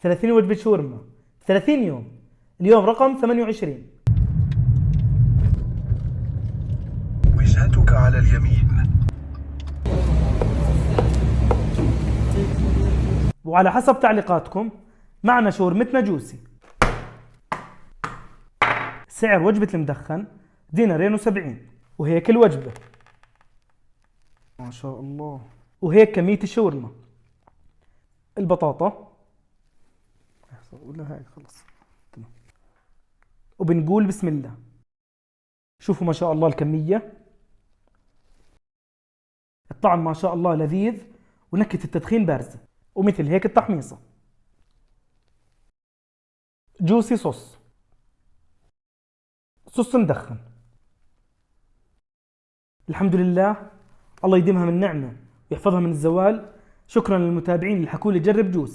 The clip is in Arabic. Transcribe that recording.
30 وجبة شاورما 30 يوم. اليوم رقم 28. وجهتك على اليمين. وعلى حسب تعليقاتكم معنا شاورمتنا جوسي. سعر وجبة المدخن 2.70 وهيك الوجبة. ما شاء الله. وهيك كمية الشاورما. البطاطا ولا هاي خلص تمام. وبنقول بسم الله. شوفوا ما شاء الله الكمية، الطعم ما شاء الله لذيذ ونكهة التدخين بارزة، ومثل هيك التحميصة. جوسي صوص مدخن. الحمد لله، الله يديمها من نعمة ويحفظها من الزوال. شكرا للمتابعين اللي حكوا لي جرب جوسي.